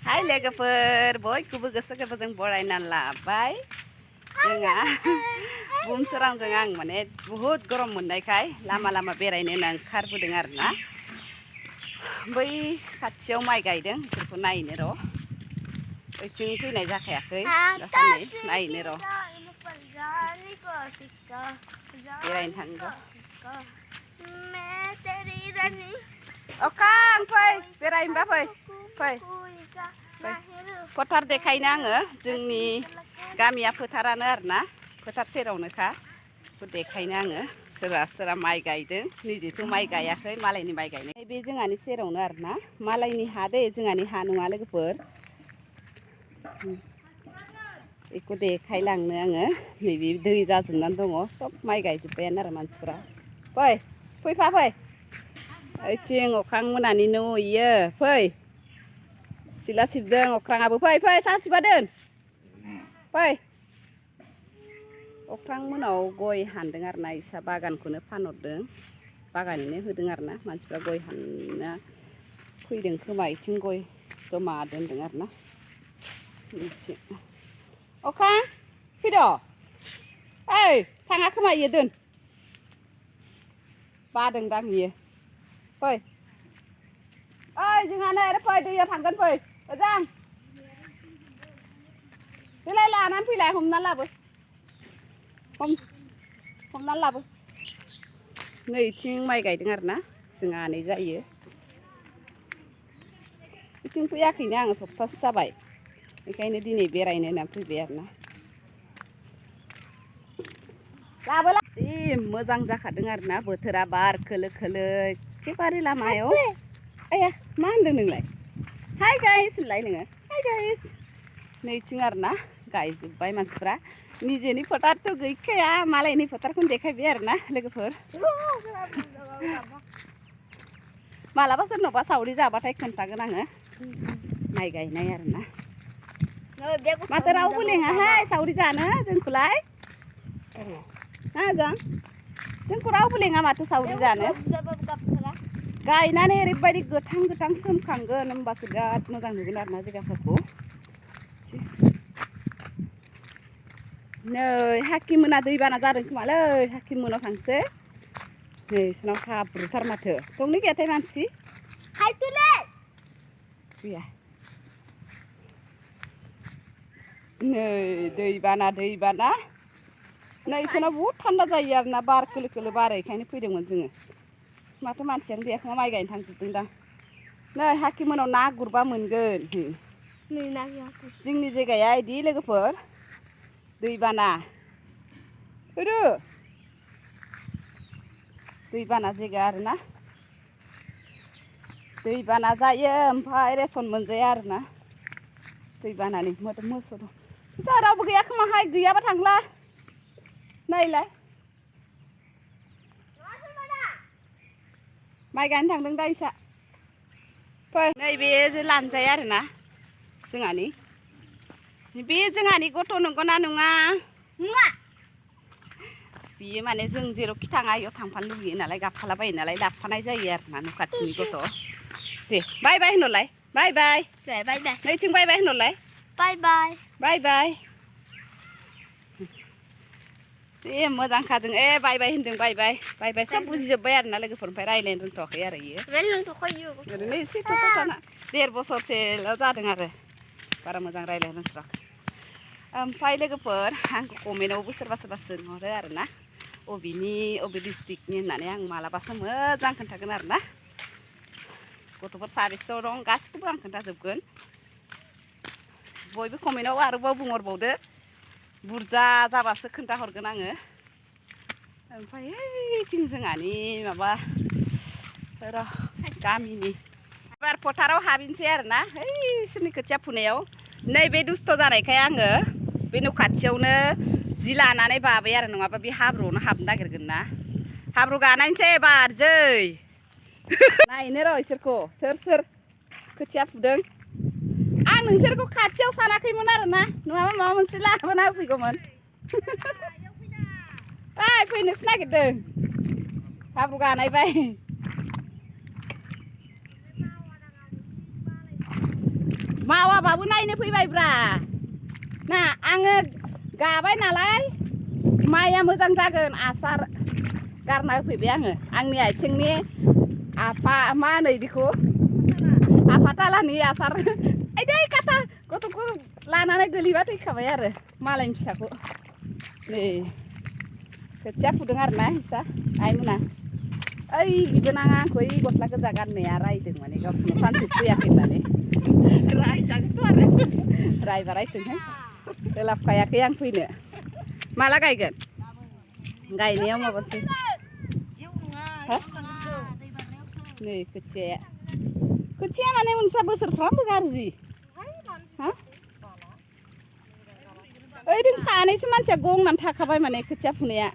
Hai लोगोफोर बयखौबो गोसो गोरबोजों बरायनानै लाबाय जोंहा बुमसोरांजों आं माने बुहुत गरम मोननायखाय लामा लामा बेरायनो ओंखारबोदों आरोना बै खाथियाव माइ गायदों बिसोरखौ नायनो र' ओइथिं फैनाय जाखायाखै दासान्दि नायनो र' बेरायनो थांगौ अखां फै बेरायनोबा फै फै फोथार देखायनो आङो जोंनि गामिया फोथारानो आरोना फोथार सेरावनोखा बेखौ देखायनो आङो सोरबा माइ गायदों निजेथ' माइ गायाखै मालायनि माइ गायनाय बे जोंहानि सेरावनो आरोना मालायनि हा दे जोंहानि हा नङा लोगोफोर बेखौ देखायलांनो आङो नैबे दै जाजोबनानै दङ सब माइ गायजोब्बायानो आरो मानसिफ्रा फै फैफा फै ओइथिं अख्रां मोनानि न' इयो फै सिला सिबदों अख्राङाबो फै फै सा सिबा दोन फै अख्रां मोनाव गय हानदों आरोना इसा बागानखौनो फानहरदों बागानैनो होदों आरोना मानसिफ्रा गय हानना फैदों खोमा इथिं गय जमा दोनदों आरोना इथिं अख्रां फैद' ओइ थाङा खोमा इयो दोन बादों दां इयो फै ओइ जोंहानो ओरै फै दैयाव थांगोन फै मोजां देलाय लानानै फैलाय हमना लाबो हमनानै लाबो नै इथिं माइ गायदों आरोना जोंहा नै जायो इथिं फैयाखैनो आङो सप्तासे जाबाय बेखायनो दिनै बेरायनो होननानै फैबाय आरोना लाबोला जि मोजां जाखादों आरोना बोथोरा बार खोलो खोलो एखेबारे लामायाव आया मा होनदों नोंलाय हाय गाइस होनलाय नोङो हाय गाइस नैथिं आरोना गायजोब्बाय मानसिफ्रा निजेनि फोथारथ' गैखाया मालायनि फोथारखौनो देखायबाय आरोना लोगोफोर मालाबा सोरनावबा सावरि जाबाथाय खोन्थागोन आङो माइ गायनाय आरोना माथो रावबो लेङाहाय सावरि जानो जोंखौलाय जोंखौ रावबो लेङा माथो सावरि जानो गायनानै ओरैबायदि गोथां गोथां सोमखांगोन होमबासो बिराद मोजां नुगोन आरोना जायगाफोरखौ नै हाखिमोना दैबाना जादों खोमालै हाखिमोनाव थांसै नै बिसोरनाव हाब्रुथार माथो दंना गैयाथाय मानसि गैया नै दैबाना नै इसोरनाव बहुद थान्दा जायो आरोना बार खोलो खोलो बारो बेखायनो फैदोंमोन जोङो माथो मानसियानो गैया खोमा माइ गायनो थांजोबदोंदां नै हाखिमोनाव ना गुरबा मोनगोन जोंनि जायगाया इदि लोगोफोर दैबाना दैबाना जायगा आरोना दैबाना जायो ओमफ्राय रेसन मोनजाया आरोना दैबानानि मोसौ दं जोंहा रावबो गैया खोमाहाय गैयाबा थांला नायलाय माइ गायनो थांदों दा इसा फै नैबे जे लानजाय आरोना जोंहानि बे जोंहानि गथ' नंगौना नङा बियो माने जों जेरावखि थाङा इयाव थांफानो लुगैयो नालाय गाबफालाबायो नालाय लाबफानाय जायो आरोना न' खाथिनि गथ' दे बाय बाय होनहरलाय बाय बाय नैथिं बाय बाय होनहरलाय बाय बाय जि मोजांखाजों बाय बाय होनदों बाय बाय सब बुजिजोब्बाय आरोना लोगोफोर ओमफ्राय रायज्लायनो रोंथ'वाखै आरो इयो ओरैनो एसे थ'थ'ना 1.5 बोसोरसोल' जादों आरो बारा मोजां रायज्लायनो रोंथ'वाखै ओमफ्राय लोगोफोर आंखौ कमेन्टआवबो सोरबा सोंहरो आरोना अबे डिस्ट्रिक्टनि होननानै आं मालाबासो मोजां खोन्थागोन आरोना गथ'फोर साबेसे दं गासिखौबो आं खोन्थाजोबगोन बयबो कमेन्टआव आरोबाव बुंहरबावदो बुरजा जाबासो खोन्थाहरगोन आङो ओमफ्राय ओइथिं जोंहानि माबा र' गामिनि एबार फोथाराव हाबहैनोसै आरोना इसोरनि खोथिया फुनायाव नैबे दुस्थ' जानायखाय आङो बे न' खाथियावनो जि लानानै बाबाय आरो नङाबा बे हाब्रुआवनो हाबनो नागिरगोन ना हाब्रु गानायनोसै एबार जै नायनो र' इसोरखौ सोर खोथिया फुदों आं नोंसोरखौ खाथियाव सानाखैमोन आरोना नङाबा माबा मोनसे लाबोना होफैगौमोन फैनोसो नागिरदों हाब्रु गानायबाय मावा मोसौआबो नायनो फैबायब्रा ना आङो गाबाय नालाय माइया मोजां जागोन आसार गारना होफैबाय आङो आंनि आथिंनि आफा मा होनो इदिखौ आफाथालानि आसार आइदै काटा गथ'खौ लानानै गोलैबा थैखाबाय आरो मालायनि फिसाखौ नै खोथिया फुदों आरोना इसा आइमोना ओइ बिबोनाङा आंखौ ओइ गस्ला गोजा गाननाया रायदों माने गावसोरनाव सानसे फैयाखै होननानै रायजागोनथ' आरो रायबा रायथोंहाय सोलाबखायाखै आं फैनो माला गायगोन गायनायाव माबासै नै खोथिया माने मोनसा बोसोरफ्रामबो गाज्रि ओइदिन सानैसो मानसिया गंनानै थाखाबाय माने खोथिया फुनाया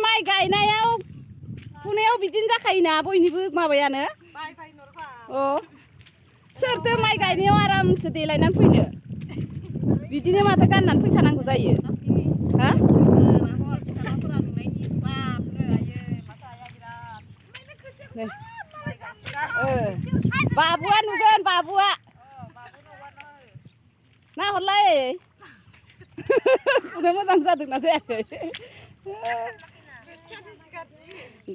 माइ गायनायाव फुनायाव बिदिनो जाखायोना बयनिबो माबायानो अ सोरथो माइ गायनायाव आरामसो देलायनानै फैनो बिदिनो माथो गाननानै फैखानांगौ जायो हा बाबुआ नुगोन बाबुआ नाहरलाय फुनो मोजां जादोंना जायाखै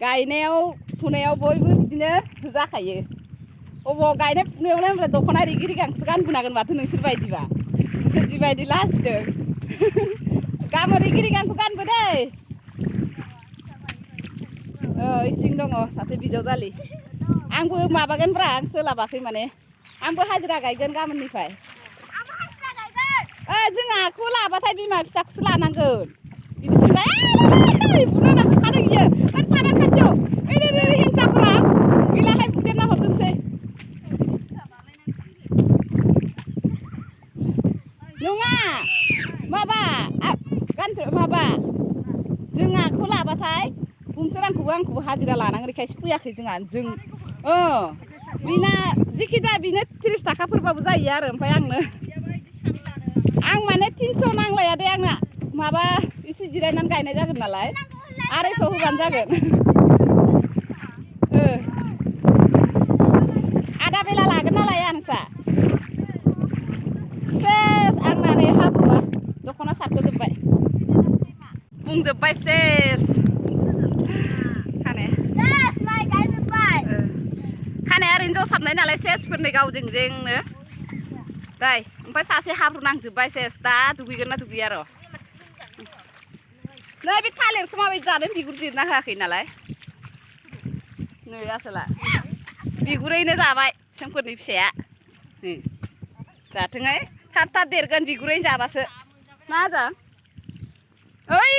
गायनायाव फुनायाव बयबो बिदिनो जाखायो अबाव गायनाय फुनायावलाय ओमफ्राय दख'ना रिगि रिगांखौसो गानबोनांगोन माथो नोंसोर बायदिबा सोरदि बायदि लाजिदों गाबोन रिगि रिगांखौ गानबो दै इथिं दङ सासे बिजावजालि आंबो माबागोनब्रा आं सोलाबाखै माने आंबो हाजिरा गायगोन गाबोननिफ्राय जोंहाखौ लाबाथाय बिमा फिसाखौसो लानांगोन बिदिसो बुनो नांखादों इयो थाना खाथियाव हिनजावफ्रा गैलाहाय बुदेरना हरदोंसै नङा माबा माबा जोंहाखौ लाबाथाय बुमसोर आंखौबो हाजिरा लानांगोन बेखायसो फैयाखै जों बिना जिखि जाया बिनो 30 थाखाफोरबाबो जायो आरो ओमफ्राय आंनो आं माने 300 नांलाया दे आंना माबा एसे जिरायनानै गायनाय जागोन नालाय 250 होबानो जागोन आदा बेला लागोन नालाय नोंसा सेस आंना नै हाब्रुआ दख'ना सारखोजोब्बाय बुंजोब्बाय सेस खानाया ओरैनो जसाबनाय नालाय सेसफोरनि गावजों जोंनो दै ओमफ्राय सासे हाब्रु नांजोब्बाय सेस दा दुगैगोन ना दुगैया र' नै बे थालिरखौ माबायदि जादों बिगुर जिरना होआखै नालाय नै आसोला बिगुरैनो जाबाय सोमखोरनि फिसाया जाथोंहाय थाब थाब देरगोन बिगुरैनो जाबासो ना आजां ओइ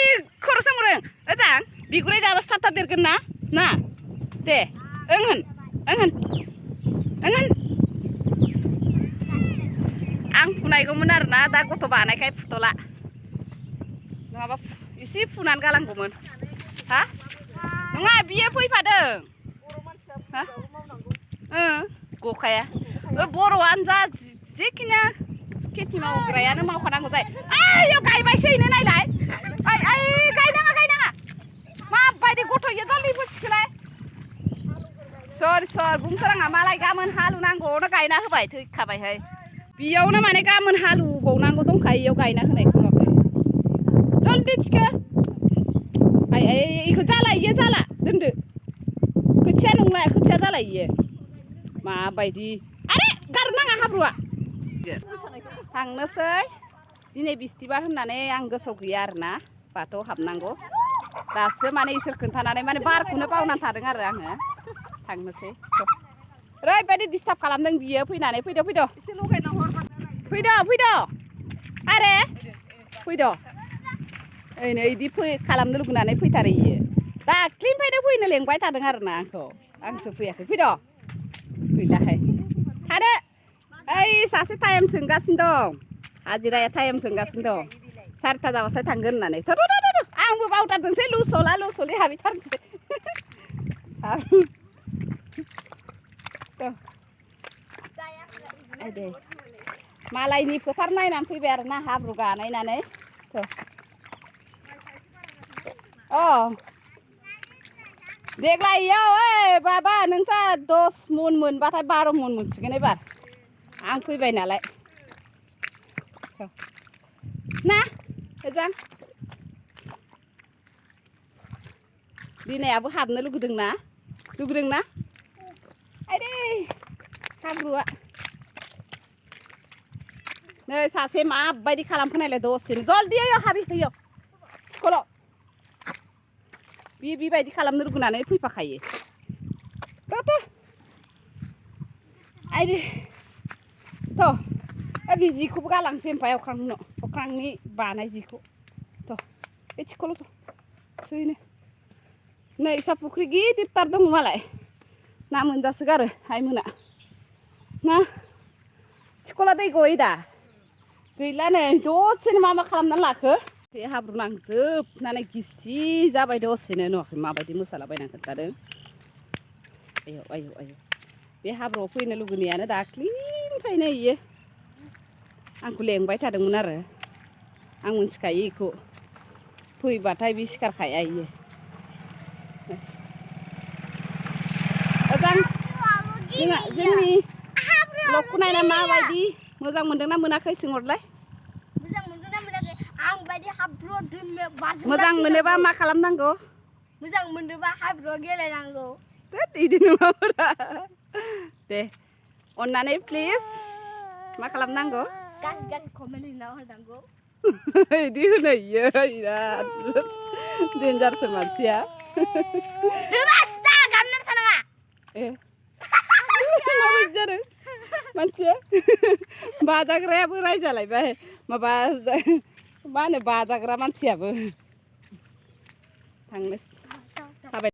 खर' सोमोरों ओजां बिगुरै जाबासो थाब थाब देरगोन ना दे ओं होन आं फुनायगौमोन आरोना दा गथ' बानायखाय फुथ'ला नङाबा एसे फुनानै गालांगौमोन हा नङा बियो फैफादों गखाया बर'आनो जा जेखिना खेथि मावग्रायानो मावखानांगौ जायो आइयाव गायबायसो इनो नायलाय गायनाङा माबायदि गथ' इयो जल्दि फुथिखोलाय सर बुंसोर आंहा मालाय गाबोन हालुनांगौआवनो गायना होबाय थैखाबायहाय बेयावनो माने गाबोन हालुबावनांगौ दंखायो इयाव गायना होनायखौ नुवाखै जल्दि थिखो इखौ जाला इयो जाला दोनदो खोथिया नंला खोथिया जाला इयो माबायदि आरे गारनाङा हाब्रुआ थांनोसै दिनै बिस्थिबार होननानै आं गोसोआव गैया आरोना बाथौआव हाबनांगौ दासो माने इसोर खोन्थानानै माने बारखौनो बावनानै थादों आरो आङो थांनोसै ओरैबायदि डिस्टार्ब खालामदों बियो फैनानै फैद' आरे फैद' ओइनै इदि खालामनो लुगैनानै फैथारो इयो दाख्लिनिफ्रायनो फैनो लेंबाय थादों आरोना आंसो फैयाखै फैद' गैलाहाय थादो ओइ सासे टाइम सोंगासिनो दं हाजिराया टाइम सोंगासिनो दं 4ता जाबासो थांगोन होननानै आंबो बावथारदोंसै लुस'लि हाबैथारसै दे मालायनि फोथार नायनानै फैबाय आरोना हाब्रु गानायनानै देग्लाय इयाव ओइ बाबा नोंसा 10 मन मोनबाथाय 12 मन मोनसिगोन एबार आं फैबाय नालाय ना मोजां दिनैआबो हाबनो लुगैदोंना आइदै हाब्रुआ नै सासे माबायदि खालामखोनायलाय दसेनो जल्दि हाबहैयो स्कुलाव बेबायदि खालामनो लुगैनानै फैफाखायो थ' आइदै थ' बे जिखौबो गालांसै ओमफ्राय अख्रांनि बानाय जिखौ थ' बे स्कुलाव थ' सुहैनो नै इसा फुख्रि गिदिरथार दङ मालाय ना मोनजासोगारो आइमोना ना स्कुला दै गयो दा गैला नै दसेनो मा खालामनानै लाखो एसे हाब्रु नांजोबनानै गिसि जाबाय दसेनो नुवाखै माबायदि मोसालाबायनानै खोन्थादों आयौ बे हाब्रुआव फैनो लुगैनायानो दाख्लिनिफ्रायनो इयो आंखौ लेंबाय थादोंमोन आरो आं मिथिखायो इखौ फैबाथाय बे सिखारखाया इयो मोजां जोंनि ब्लगखौ नायना माबायदि मोजां मोनदोंना मोनाखै सोंहरलाय मोजां मोनदोंना मोनाखै आं बायदि हाब्रुआव मोजां मोनोबा मा खालामनांगौ मोजां मोनोबा हाब्रुआव गेलेनांगौ बिदि नङाब्रा दे अननानै प्लिज मा खालामनांगौ गाज्रि कमेन्ट होना हरनांगौ बिदि होनो इयो बिराद देन्जारसो मानसिया ए माबायदि जादों मानसिया बाजाग्रायाबो रायजालायबाय माबा मा होनो बाजाग्रा मानसियाबो थांनो